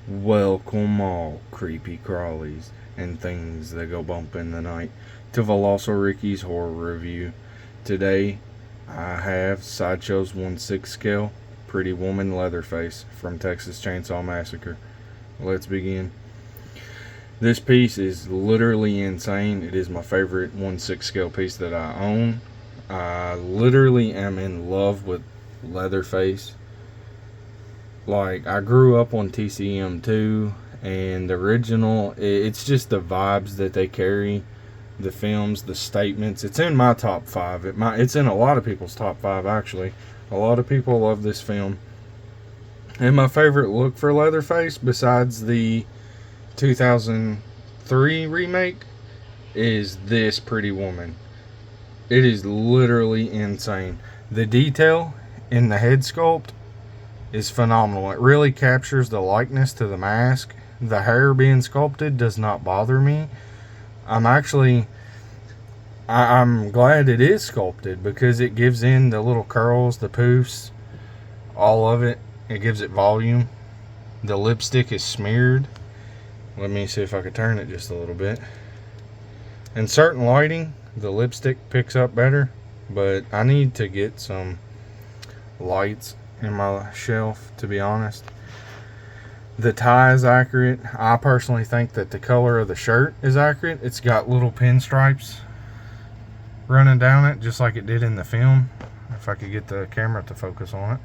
Welcome all creepy crawlies and things that go bump in the night to Veloso Ricky's horror review. Today I have Sideshow's 1/6 scale Pretty Woman Leatherface from Texas Chainsaw Massacre. Let's begin. This piece is literally insane. It is my favorite 1/6 scale piece that I own. I literally am in love with Leatherface. Like, I grew up on TCM2 and the original. It's just the vibes that they carry, the films, the statements. It's in my top 5. It's in a lot of people's top 5, actually. A lot of people love this film. And my favorite look for Leatherface, besides the 2003 remake, is this Pretty Woman. It is literally insane. The detail in the head sculpt is phenomenal. It really captures the likeness to the mask. The hair being sculpted does not bother me. I'm glad it is sculpted because it gives in the little curls, the poofs, all of it. It gives it volume. The lipstick is smeared. Let me see if I could turn it just a little bit. In certain lighting, the lipstick picks up better, but I need to get some lights in my shelf, to be honest. The tie is accurate. I personally think that the color of the shirt is accurate. It's got little pinstripes running down it, just like it did in the film. If I could get the camera to focus on it.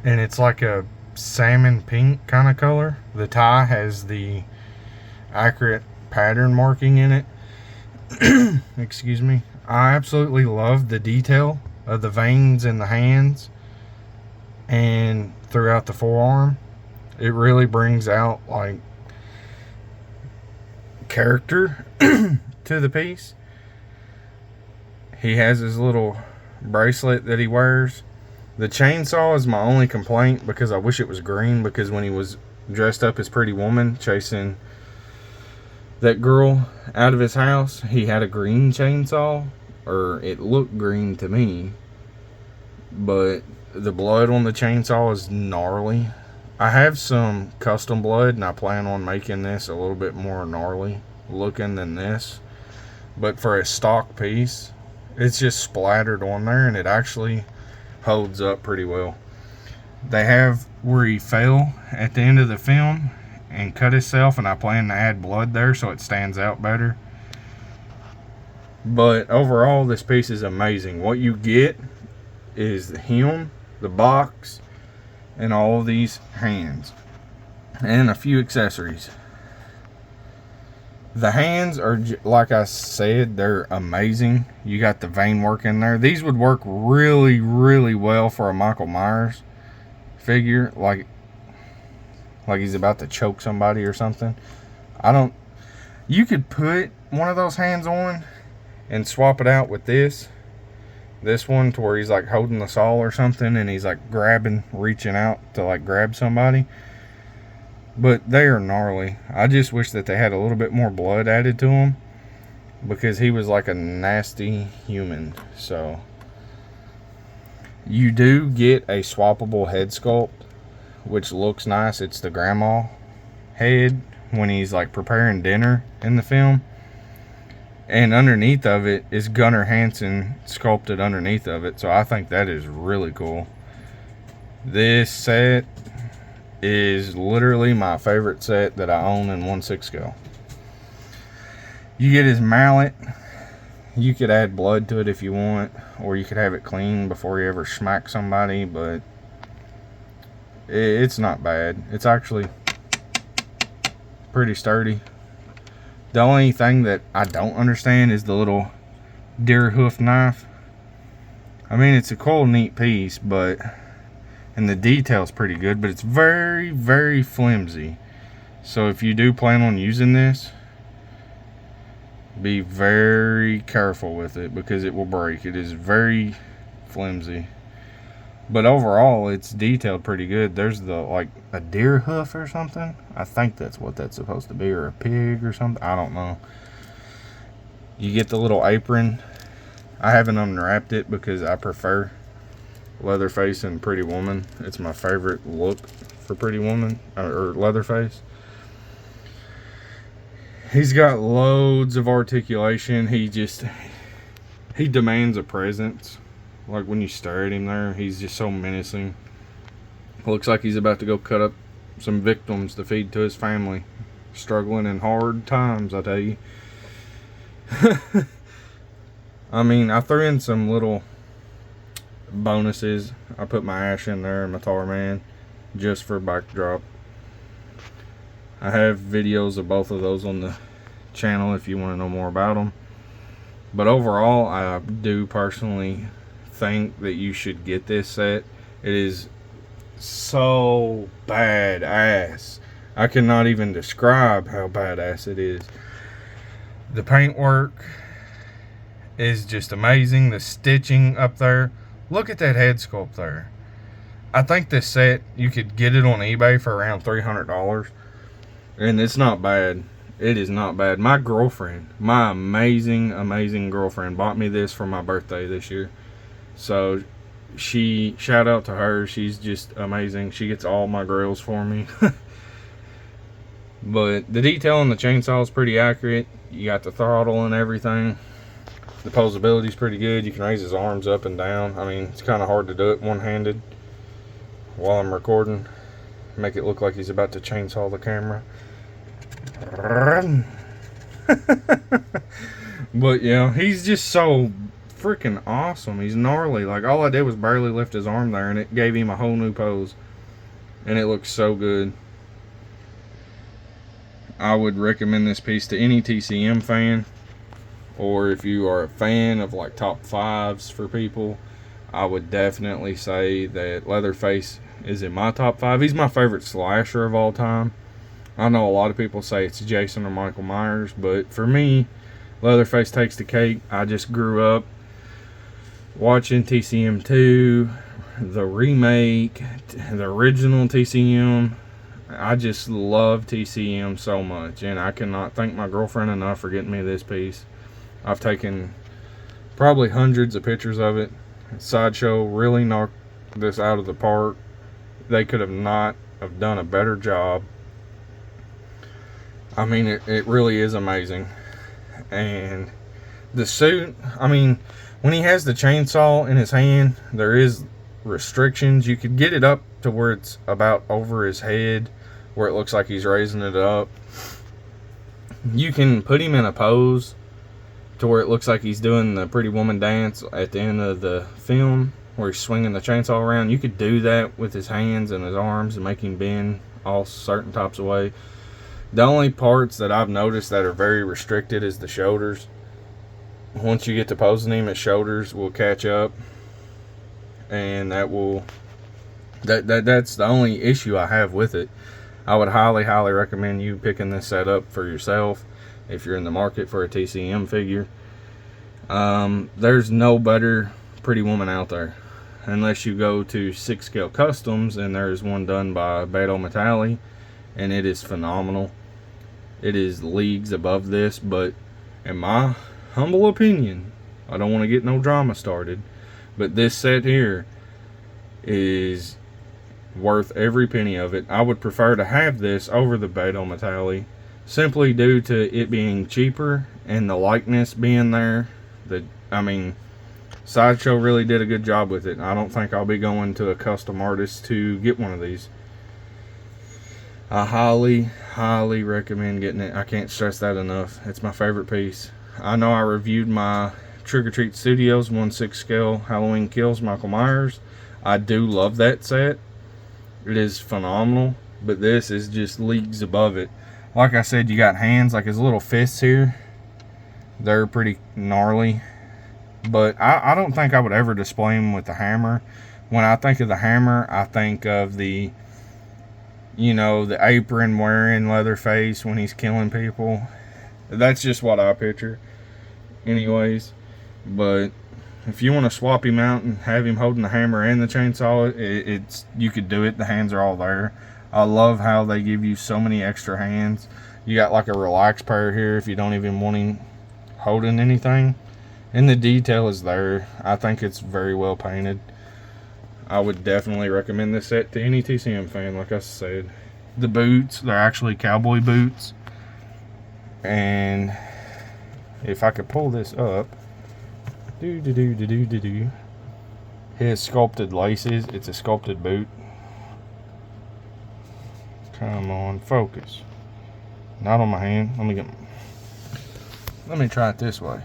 And it's like a salmon pink kind of color. The tie has the accurate pattern marking in it. Excuse me. I absolutely love the detail of the veins in the hands and throughout the forearm. It really brings out like character to the piece. He has his little bracelet that he wears. The chainsaw is my only complaint because I wish it was green, because when he was dressed up as Pretty Woman chasing that girl out of his house, he had a green chainsaw, or it looked green to me, but the blood on the chainsaw is gnarly. I have some custom blood and I plan on making this a little bit more gnarly looking than this, but for a stock piece, it's just splattered on there and it actually holds up pretty well. They have where he fell at the end of the film and cut himself, and I plan to add blood there so it stands out better. But overall, this piece is amazing. What you get is him, the box, and all of these hands, and a few accessories. The hands are, like I said, they're amazing. You got the vein work in there. These would work really, really well for a Michael Myers figure, like he's about to choke somebody or something. You could put one of those hands on and swap it out with this one, to where he's like holding the saw or something and he's like reaching out to like grab somebody. But they are gnarly. I just wish that they had a little bit more blood added to him, because he was like a nasty human. So you do get a swappable head sculpt, which looks nice. It's the grandma head when he's like preparing dinner in the film. And underneath of it is Gunnar Hansen sculpted underneath of it. So I think that is really cool. This set is literally my favorite set that I own in 1/6 scale. You get his mallet. You could add blood to it if you want, or you could have it clean before you ever smack somebody, but it's not bad. It's actually pretty sturdy. The only thing that I don't understand is the little deer hoof knife. I mean, it's a cool, neat piece, and the detail's pretty good, but it's very, very flimsy. So if you do plan on using this, be very careful with it, because it will break. It is very flimsy. But overall, it's detailed pretty good. There's like a deer hoof or something. I think that's what that's supposed to be, or a pig or something. I don't know. You get the little apron. I haven't unwrapped it because I prefer Leatherface and Pretty Woman. It's my favorite look for Pretty Woman or Leatherface. He's got loads of articulation. He demands a presence. Like when you stare at him there, he's just so menacing. Looks like he's about to go cut up some victims to feed to his family. Struggling in hard times, I tell you. I mean, I threw in some little bonuses. I put my Ash in there and my Tar Man just for backdrop. I have videos of both of those on the channel if you want to know more about them. But overall, I do personally think that you should get this set. It is so badass. I cannot even describe how badass it is. The paintwork is just amazing. The stitching up there. Look at that head sculpt there. I think this set, you could get it on eBay for around $300. And it's not bad. It is not bad. My girlfriend, my amazing, amazing girlfriend, bought me this for my birthday this year. So, shout out to her. She's just amazing. She gets all my grills for me. But the detail on the chainsaw is pretty accurate. You got the throttle and everything. The posability is pretty good. You can raise his arms up and down. I mean, it's kind of hard to do it one-handed while I'm recording. Make it look like he's about to chainsaw the camera. But yeah, he's just so freaking awesome. He's gnarly. Like, all I did was barely lift his arm there, and it gave him a whole new pose. And it looks so good. I would recommend this piece to any TCM fan, or if you are a fan of like top 5s for people, I would definitely say that Leatherface is in my top 5. He's my favorite slasher of all time. I know a lot of people say it's Jason or Michael Myers, but for me, Leatherface takes the cake. I just grew up watching TCM 2, the remake, the original TCM. I just love TCM so much, and I cannot thank my girlfriend enough for getting me this piece. I've taken probably hundreds of pictures of it. Sideshow really knocked this out of the park. They could have not have done a better job. I mean, it really is amazing. And the suit, I mean, when he has the chainsaw in his hand, there is restrictions. You could get it up to where it's about over his head, where it looks like he's raising it up. You can put him in a pose to where it looks like he's doing the Pretty Woman dance at the end of the film, where he's swinging the chainsaw around. You could do that with his hands and his arms and make him bend all certain types of way. The only parts that I've noticed that are very restricted is the shoulders. Once you get to posing him, his shoulders will catch up, and that's the only issue I have with it. I would highly recommend you picking this set up for yourself if you're in the market for a TCM figure. There's no better Pretty Woman out there, unless you go to 6 Scale Customs, and there's one done by Beto Metalli, and it is phenomenal. It is leagues above this, but in my humble opinion, I don't want to get no drama started, but this set here is worth every penny of it. I would prefer to have this over the Beto Metalli, simply due to it being cheaper and the likeness being there. I mean, Sideshow really did a good job with it. I don't think I'll be going to a custom artist to get one of these. I highly recommend getting it. I can't stress that enough. It's my favorite piece. I know I reviewed my Trick or Treat Studios 1/6 scale Halloween Kills Michael Myers. I do love that set. It is phenomenal, but this is just leagues above it. Like I said, you got hands, like his little fists here. They're pretty gnarly, but I don't think I would ever display him with the hammer. When I think of the hammer, I think of the apron wearing Leatherface when he's killing people. That's just what I picture anyways. But if you want to swap him out and have him holding the hammer and the chainsaw, you could do it. The hands are all there. I love how they give you so many extra hands. You got like a relaxed pair here if you don't even want him holding anything. And the detail is there. I think it's very well painted. I would definitely recommend this set to any TCM fan, like I said. The boots, they're actually cowboy boots. And if I could pull this up, his sculpted laces, it's a sculpted boot. Come on, focus. Not on my hand. Let me try it this way.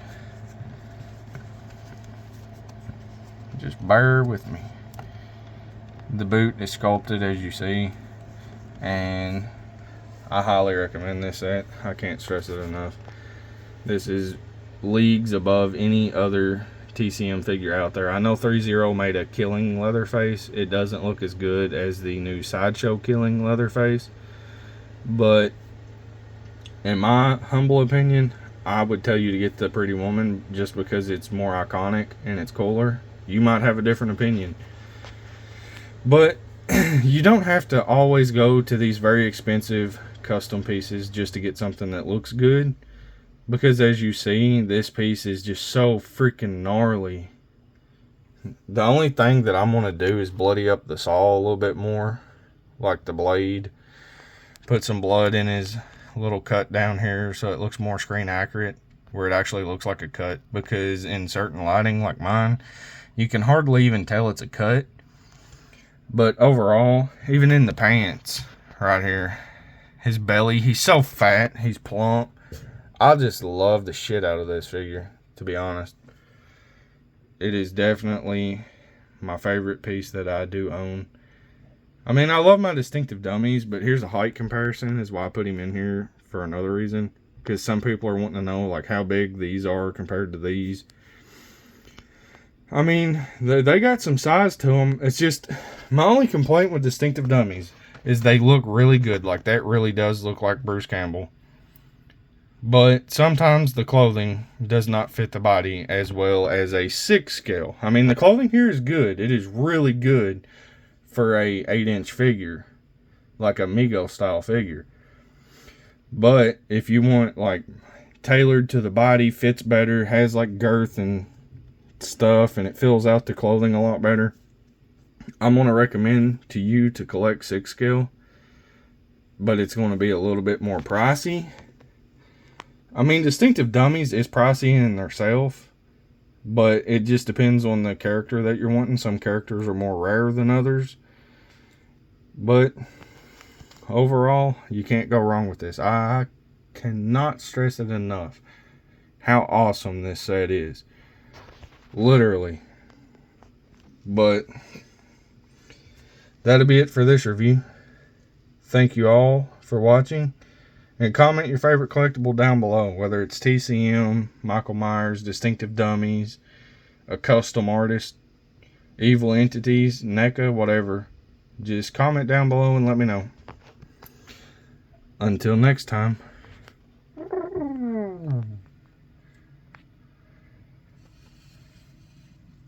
Just bear with me. The boot is sculpted, as you see, and I highly recommend this set. I can't stress it enough. This is leagues above any other TCM figure out there. I know 3-0 made a killing Leatherface. It doesn't look as good as the new Sideshow killing Leatherface, but in my humble opinion, I would tell you to get the Pretty Woman just because it's more iconic and it's cooler. You might have a different opinion, but you don't have to always go to these very expensive custom pieces just to get something that looks good, because as you see, this piece is just so freaking gnarly. The only thing that I'm going to do is bloody up the saw a little bit more, like the blade. Put some blood in his little cut down here so it looks more screen accurate, where it actually looks like a cut, because in certain lighting like mine, you can hardly even tell it's a cut. But overall, even in the pants right here, his belly, he's so fat, he's plump. I just love the shit out of this figure, to be honest. It is definitely my favorite piece that I do own. I mean, I love my distinctive dummies, but here's a height comparison is why I put him in here for another reason. Because some people are wanting to know like how big these are compared to these. I mean, they got some size to them. It's just, my only complaint with distinctive dummies is they look really good. Like, that really does look like Bruce Campbell. But sometimes the clothing does not fit the body as well as a 6 scale. I mean, the clothing here is good. It is really good for a 8-inch figure, like a Mego style figure. But if you want like tailored to the body, fits better, has like girth and stuff, and it fills out the clothing a lot better, I'm going to recommend to you to collect 6 scale. But it's going to be a little bit more pricey. I mean, distinctive dummies is pricey in themselves, but it just depends on the character that you're wanting. Some characters are more rare than others, but overall, you can't go wrong with this. I cannot stress it enough how awesome this set is. Literally. But that'll be it for this review. Thank you all for watching. And comment your favorite collectible down below, whether it's TCM, Michael Myers, Distinctive Dummies, a custom artist, Evil Entities, NECA, whatever. Just comment down below and let me know. Until next time.